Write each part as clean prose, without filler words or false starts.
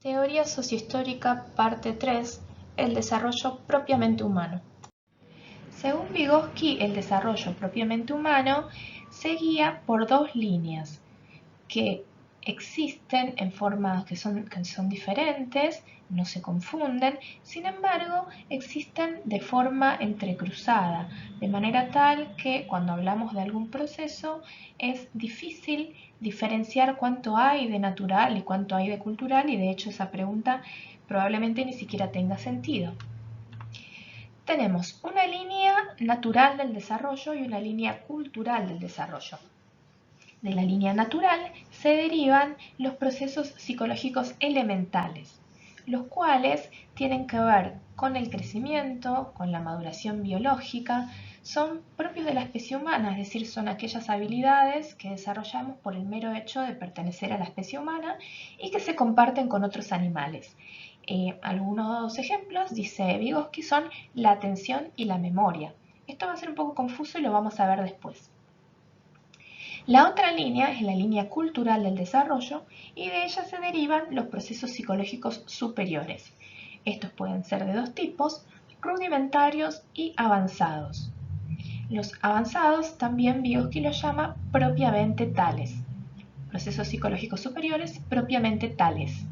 Teoría sociohistórica, parte 3, el desarrollo propiamente humano. Según Vygotsky, el desarrollo propiamente humano se guía por dos líneas que existen en formas que son diferentes, no se confunden, sin embargo existen de forma entrecruzada, de manera tal que cuando hablamos de algún proceso es difícil diferenciar cuánto hay de natural y cuánto hay de cultural, y de hecho esa pregunta probablemente ni siquiera tenga sentido. Tenemos una línea natural del desarrollo y una línea cultural del desarrollo. De la línea natural se derivan los procesos psicológicos elementales, los cuales tienen que ver con el crecimiento, con la maduración biológica, son propios de la especie humana, es decir, son aquellas habilidades que desarrollamos por el mero hecho de pertenecer a la especie humana y que se comparten con otros animales. Algunos ejemplos, dice Vygotsky, son la atención y la memoria. Esto va a ser un poco confuso y lo vamos a ver después. La otra línea es la línea cultural del desarrollo y de ella se derivan los procesos psicológicos superiores. Estos pueden ser de dos tipos, rudimentarios y avanzados. Los avanzados también Vygotsky los llama propiamente tales. Procesos psicológicos superiores propiamente tales.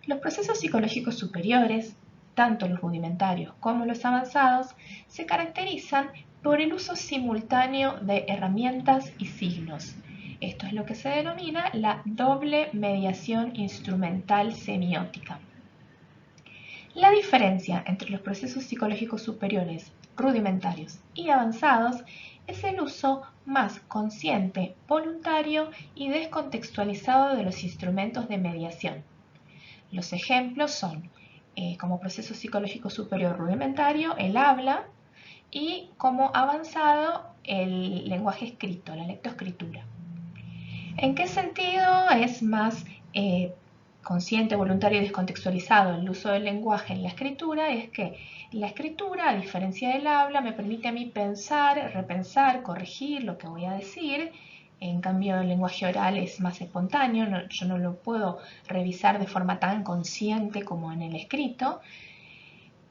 Los procesos psicológicos superiores, tanto los rudimentarios como los avanzados, se caracterizan por el uso simultáneo de herramientas y signos. Esto es lo que se denomina la doble mediación instrumental semiótica. La diferencia entre los procesos psicológicos superiores, rudimentarios y avanzados es el uso más consciente, voluntario y descontextualizado de los instrumentos de mediación. Los ejemplos son, como proceso psicológico superior rudimentario, el habla, y como avanzado, el lenguaje escrito, la lectoescritura. ¿En qué sentido es más consciente, voluntario y descontextualizado el uso del lenguaje en la escritura? Es que la escritura, a diferencia del habla, me permite a mí pensar, repensar, corregir lo que voy a decir. En cambio, el lenguaje oral es más espontáneo, yo no lo puedo revisar de forma tan consciente como en el escrito.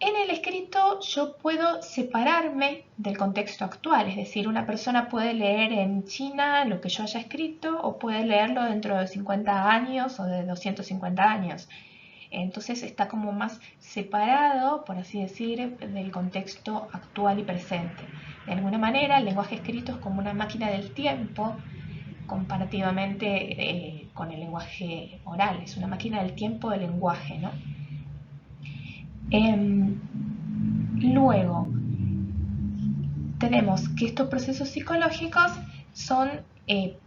En el escrito yo puedo separarme del contexto actual, es decir, una persona puede leer en China lo que yo haya escrito o puede leerlo dentro de 50 años o de 250 años. Entonces está como más separado, por así decir, del contexto actual y presente. De alguna manera, el lenguaje escrito es como una máquina del tiempo comparativamente con el lenguaje oral. Es una máquina del tiempo del lenguaje, ¿no? Luego, tenemos que estos procesos psicológicos son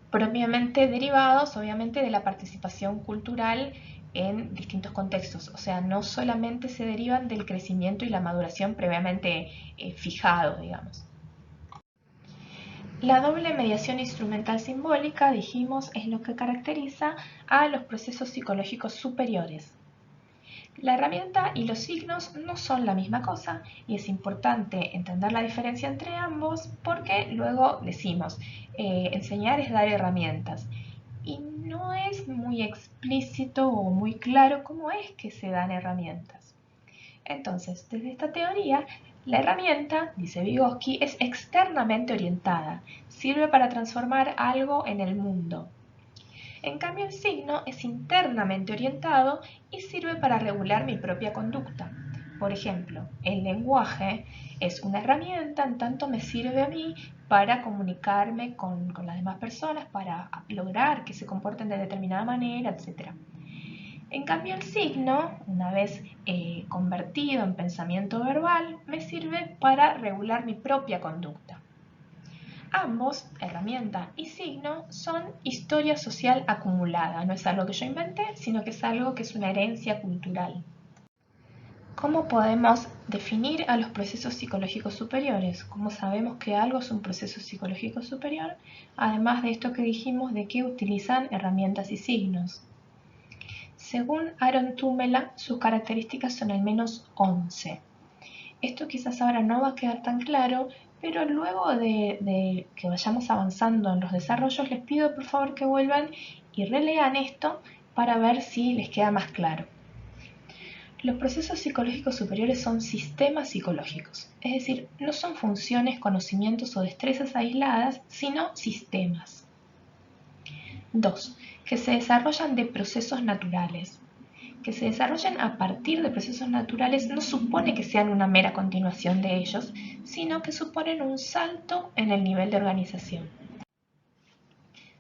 propiamente derivados, obviamente, de la participación cultural en distintos contextos. O sea, no solamente se derivan del crecimiento y la maduración previamente fijado, digamos. La doble mediación instrumental simbólica, dijimos, es lo que caracteriza a los procesos psicológicos superiores. La herramienta y los signos no son la misma cosa y es importante entender la diferencia entre ambos porque luego decimos, enseñar es dar herramientas y no es muy explícito o muy claro cómo es que se dan herramientas. Entonces, desde esta teoría, la herramienta, dice Vygotsky, es externamente orientada, sirve para transformar algo en el mundo. En cambio, el signo es internamente orientado y sirve para regular mi propia conducta. Por ejemplo, el lenguaje es una herramienta, en tanto me sirve a mí para comunicarme con las demás personas, para lograr que se comporten de determinada manera, etc. En cambio, el signo, una vez convertido en pensamiento verbal, me sirve para regular mi propia conducta. Ambos, herramienta y signo, son historia social acumulada. No es algo que yo inventé, sino que es algo que es una herencia cultural. ¿Cómo podemos definir a los procesos psicológicos superiores? ¿Cómo sabemos que algo es un proceso psicológico superior? Además de esto que dijimos de que utilizan herramientas y signos. Según Aaron Tumela, sus características son al menos 11. Esto quizás ahora no va a quedar tan claro, pero luego de que vayamos avanzando en los desarrollos, les pido por favor que vuelvan y relean esto para ver si les queda más claro. Los procesos psicológicos superiores son sistemas psicológicos, es decir, no son funciones, conocimientos o destrezas aisladas, sino sistemas. 2. Que se desarrollan de procesos naturales. Que se desarrollen a partir de procesos naturales no supone que sean una mera continuación de ellos, sino que suponen un salto en el nivel de organización.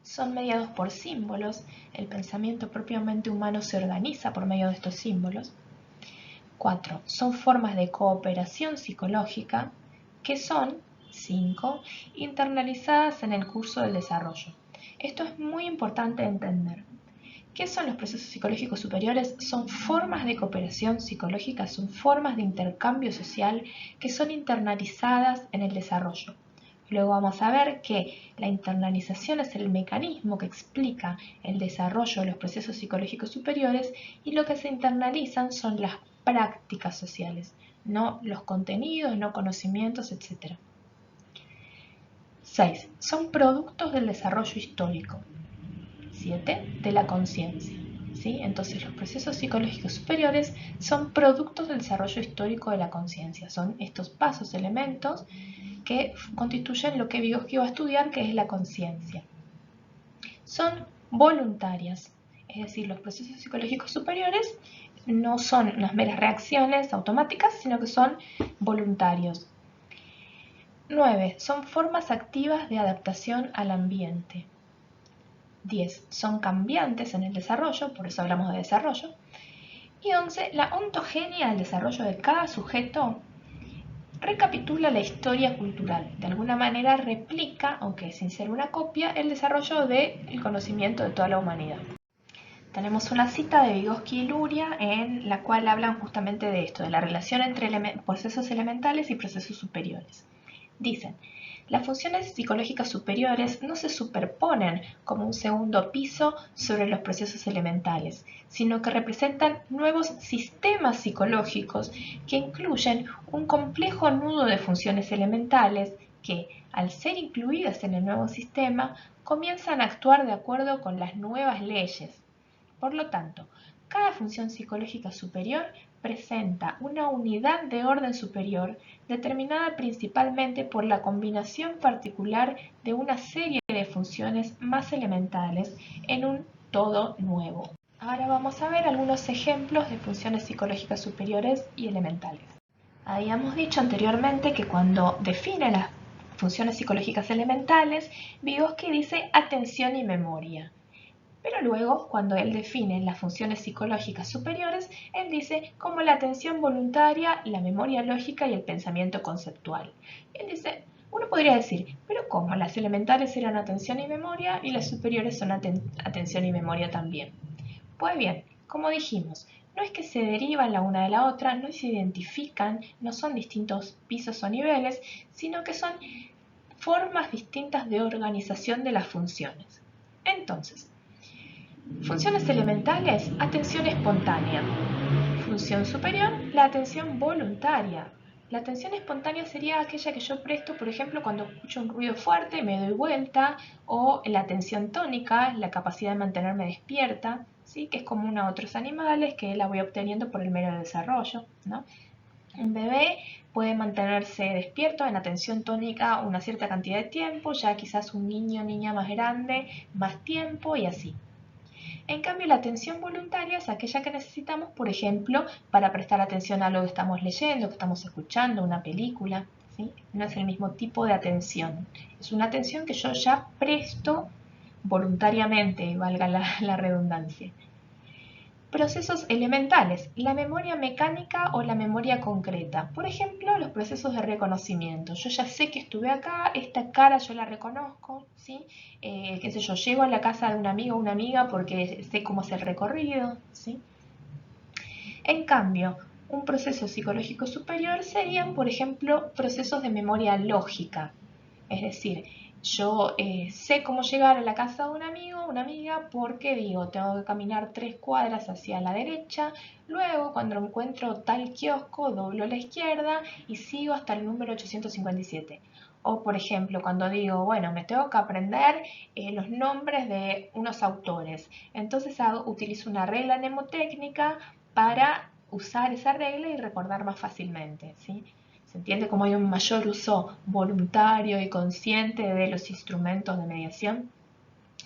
Son mediados por símbolos, el pensamiento propiamente humano se organiza por medio de estos símbolos. 4. Son formas de cooperación psicológica que son, 5, internalizadas en el curso del desarrollo. Esto es muy importante de entender. ¿Qué son los procesos psicológicos superiores? Son formas de cooperación psicológica, son formas de intercambio social que son internalizadas en el desarrollo. Luego vamos a ver que la internalización es el mecanismo que explica el desarrollo de los procesos psicológicos superiores y lo que se internalizan son las prácticas sociales, no los contenidos, no conocimientos, etc. 6. Son productos del desarrollo histórico. 7. De la conciencia. ¿Sí? Entonces los procesos psicológicos superiores son productos del desarrollo histórico de la conciencia. Son estos pasos, elementos que constituyen lo que Vygotsky va a estudiar, que es la conciencia. Son voluntarias, es decir, los procesos psicológicos superiores no son unas meras reacciones automáticas, sino que son voluntarios. 9. Son formas activas de adaptación al ambiente. 10. Son cambiantes en el desarrollo, por eso hablamos de desarrollo. Y 11. La ontogenia del desarrollo de cada sujeto recapitula la historia cultural. De alguna manera replica, aunque sin ser una copia, el desarrollo del conocimiento de toda la humanidad. Tenemos una cita de Vygotsky y Luria en la cual hablan justamente de esto, de la relación entre procesos elementales y procesos superiores. Dicen: las funciones psicológicas superiores no se superponen como un segundo piso sobre los procesos elementales, sino que representan nuevos sistemas psicológicos que incluyen un complejo nudo de funciones elementales que, al ser incluidas en el nuevo sistema, comienzan a actuar de acuerdo con las nuevas leyes. Por lo tanto, cada función psicológica superior presenta una unidad de orden superior determinada principalmente por la combinación particular de una serie de funciones más elementales en un todo nuevo. Ahora vamos a ver algunos ejemplos de funciones psicológicas superiores y elementales. Habíamos dicho anteriormente que cuando define las funciones psicológicas elementales, Vygotsky dice atención y memoria. Pero luego, cuando él define las funciones psicológicas superiores, él dice como la atención voluntaria, la memoria lógica y el pensamiento conceptual. Él dice, uno podría decir, pero ¿cómo? Las elementales eran atención y memoria y las superiores son atención y memoria también. Pues bien, como dijimos, no es que se derivan la una de la otra, no se identifican, no son distintos pisos o niveles, sino que son formas distintas de organización de las funciones. Entonces, funciones elementales, atención espontánea. Función superior, la atención voluntaria. La atención espontánea sería aquella que yo presto, por ejemplo, cuando escucho un ruido fuerte, me doy vuelta, o la atención tónica, la capacidad de mantenerme despierta, ¿sí? Que es común a otros animales, que la voy obteniendo por el mero desarrollo, ¿no? Un bebé puede mantenerse despierto en atención tónica una cierta cantidad de tiempo, ya quizás un niño o niña más grande, más tiempo y así. En cambio, la atención voluntaria es aquella que necesitamos, por ejemplo, para prestar atención a lo que estamos leyendo, que estamos escuchando, una película, ¿sí? No es el mismo tipo de atención. Es una atención que yo ya presto voluntariamente, valga la redundancia. Procesos elementales, la memoria mecánica o la memoria concreta. Por ejemplo, los procesos de reconocimiento. Yo ya sé que estuve acá, esta cara yo la reconozco, ¿sí? Qué sé yo, llego a la casa de un amigo o una amiga porque sé cómo es el recorrido, ¿sí? En cambio, un proceso psicológico superior serían, por ejemplo, procesos de memoria lógica. Es decir, yo sé cómo llegar a la casa de un amigo o una amiga porque digo, tengo que caminar 3 cuadras hacia la derecha, luego cuando encuentro tal kiosco doblo a la izquierda y sigo hasta el número 857. O, por ejemplo, cuando digo, bueno, me tengo que aprender los nombres de unos autores. Entonces utilizo una regla mnemotécnica para usar esa regla y recordar más fácilmente, ¿sí? Se entiende como hay un mayor uso voluntario y consciente de los instrumentos de mediación.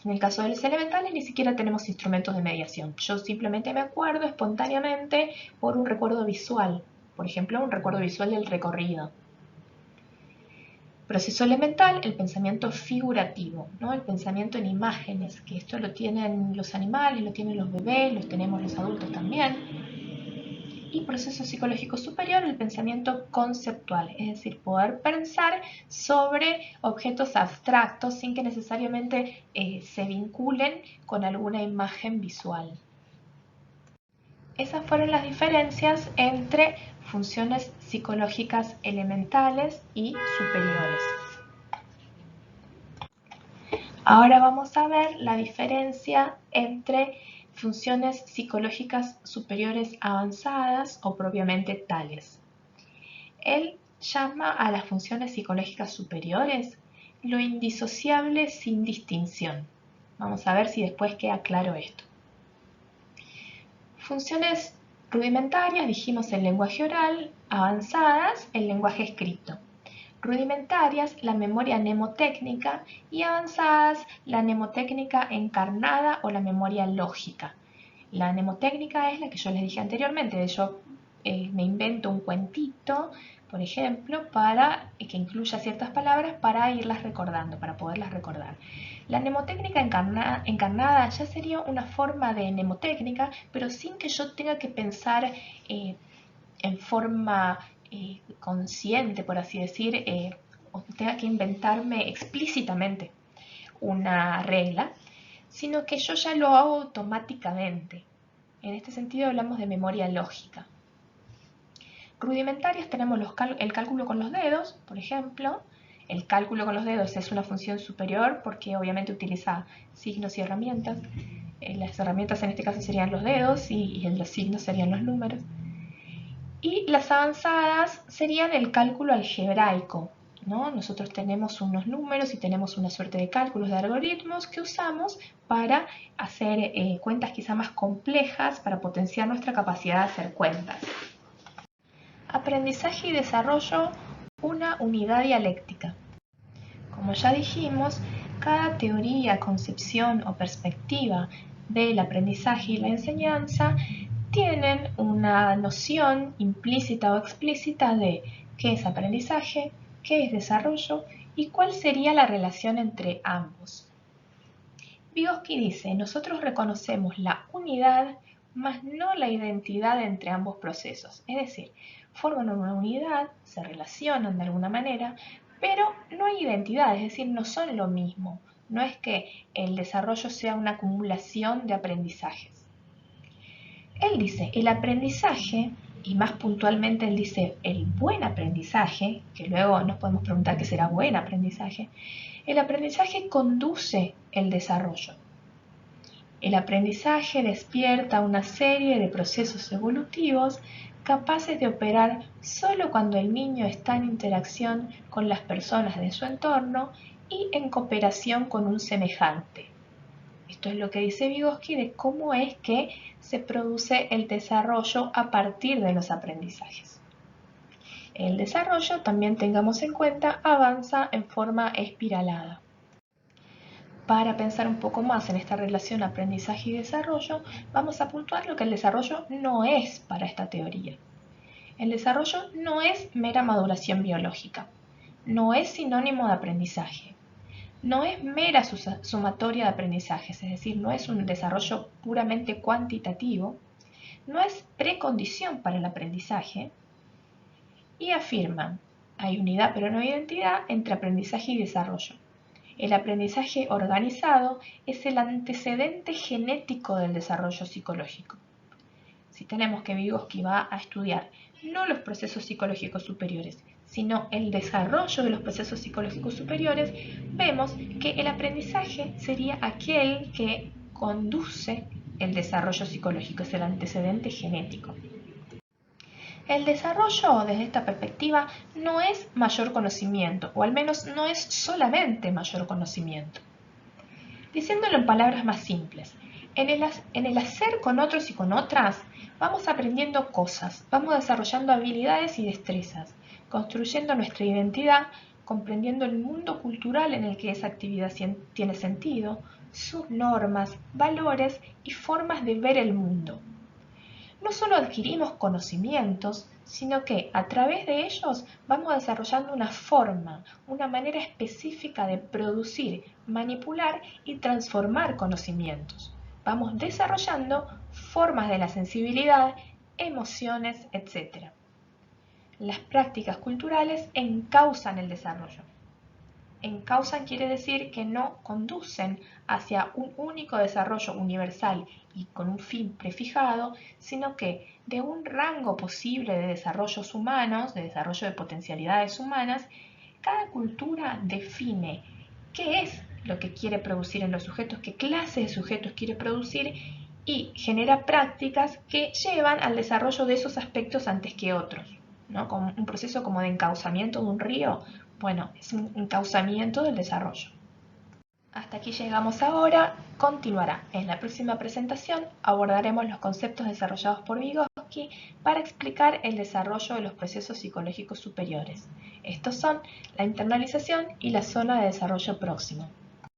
En el caso de los elementales ni siquiera tenemos instrumentos de mediación. Yo simplemente me acuerdo espontáneamente por un recuerdo visual. Por ejemplo, un recuerdo visual del recorrido. Proceso elemental, el pensamiento figurativo, ¿no? El pensamiento en imágenes, que esto lo tienen los animales, lo tienen los bebés, lo tenemos los adultos también. Y proceso psicológico superior, el pensamiento conceptual, es decir, poder pensar sobre objetos abstractos sin que necesariamente se vinculen con alguna imagen visual. Esas fueron las diferencias entre funciones psicológicas elementales y superiores. Ahora vamos a ver la diferencia entre funciones psicológicas superiores avanzadas o propiamente tales. Él llama a las funciones psicológicas superiores lo indisociable sin distinción. Vamos a ver si después queda claro esto. Funciones rudimentarias, dijimos el lenguaje oral, avanzadas, el lenguaje escrito. Rudimentarias, la memoria mnemotécnica, y avanzadas, la mnemotécnica encarnada o la memoria lógica. La mnemotécnica es la que yo les dije anteriormente, yo me invento un cuentito, por ejemplo, para que incluya ciertas palabras para irlas recordando, para poderlas recordar. La mnemotécnica encarnada ya sería una forma de mnemotécnica, pero sin que yo tenga que pensar en forma consciente, por así decir, o tenga que inventarme explícitamente una regla, sino que yo ya lo hago automáticamente. En este sentido hablamos de memoria lógica. Rudimentarias tenemos el cálculo con los dedos, por ejemplo. El cálculo con los dedos es una función superior porque obviamente utiliza signos y herramientas. Las herramientas en este caso serían los dedos y los signos serían los números. Y las avanzadas serían el cálculo algebraico, ¿no? Nosotros tenemos unos números y tenemos una suerte de cálculos de algoritmos que usamos para hacer cuentas quizá más complejas, para potenciar nuestra capacidad de hacer cuentas. Aprendizaje y desarrollo, una unidad dialéctica. Como ya dijimos, cada teoría, concepción o perspectiva del aprendizaje y la enseñanza tienen una noción implícita o explícita de qué es aprendizaje, qué es desarrollo y cuál sería la relación entre ambos. Vygotsky dice, nosotros reconocemos la unidad, mas no la identidad entre ambos procesos. Es decir, forman una unidad, se relacionan de alguna manera, pero no hay identidad, es decir, no son lo mismo. No es que el desarrollo sea una acumulación de aprendizajes. Él dice, el aprendizaje, y más puntualmente él dice el buen aprendizaje, que luego nos podemos preguntar qué será buen aprendizaje, el aprendizaje conduce el desarrollo. El aprendizaje despierta una serie de procesos evolutivos capaces de operar solo cuando el niño está en interacción con las personas de su entorno y en cooperación con un semejante. Esto es lo que dice Vygotsky de cómo es que se produce el desarrollo a partir de los aprendizajes. El desarrollo, también tengamos en cuenta, avanza en forma espiralada. Para pensar un poco más en esta relación aprendizaje y desarrollo, vamos a puntuar lo que el desarrollo no es para esta teoría. El desarrollo no es mera maduración biológica, no es sinónimo de aprendizaje. No es mera sumatoria de aprendizajes, es decir, no es un desarrollo puramente cuantitativo, no es precondición para el aprendizaje, y afirman, hay unidad pero no identidad entre aprendizaje y desarrollo. El aprendizaje organizado es el antecedente genético del desarrollo psicológico. Si tenemos que Vygotsky va a estudiar no los procesos psicológicos superiores, sino el desarrollo de los procesos psicológicos superiores, vemos que el aprendizaje sería aquel que conduce el desarrollo psicológico, es el antecedente genético. El desarrollo desde esta perspectiva no es mayor conocimiento, o al menos no es solamente mayor conocimiento. Diciéndolo en palabras más simples, en el hacer con otros y con otras, vamos aprendiendo cosas, vamos desarrollando habilidades y destrezas, construyendo nuestra identidad, comprendiendo el mundo cultural en el que esa actividad tiene sentido, sus normas, valores y formas de ver el mundo. No solo adquirimos conocimientos, sino que a través de ellos vamos desarrollando una forma, una manera específica de producir, manipular y transformar conocimientos. Vamos desarrollando formas de la sensibilidad, emociones, etc. Las prácticas culturales encauzan el desarrollo. Encausan quiere decir que no conducen hacia un único desarrollo universal y con un fin prefijado, sino que de un rango posible de desarrollos humanos, de desarrollo de potencialidades humanas, cada cultura define qué es lo que quiere producir en los sujetos, qué clase de sujetos quiere producir y genera prácticas que llevan al desarrollo de esos aspectos antes que otros, ¿no? Como un proceso como de encauzamiento de un río. Bueno, es un encauzamiento del desarrollo. Hasta aquí llegamos ahora. Continuará. En la próxima presentación abordaremos los conceptos desarrollados por Vygotsky para explicar el desarrollo de los procesos psicológicos superiores. Estos son la internalización y la zona de desarrollo próximo.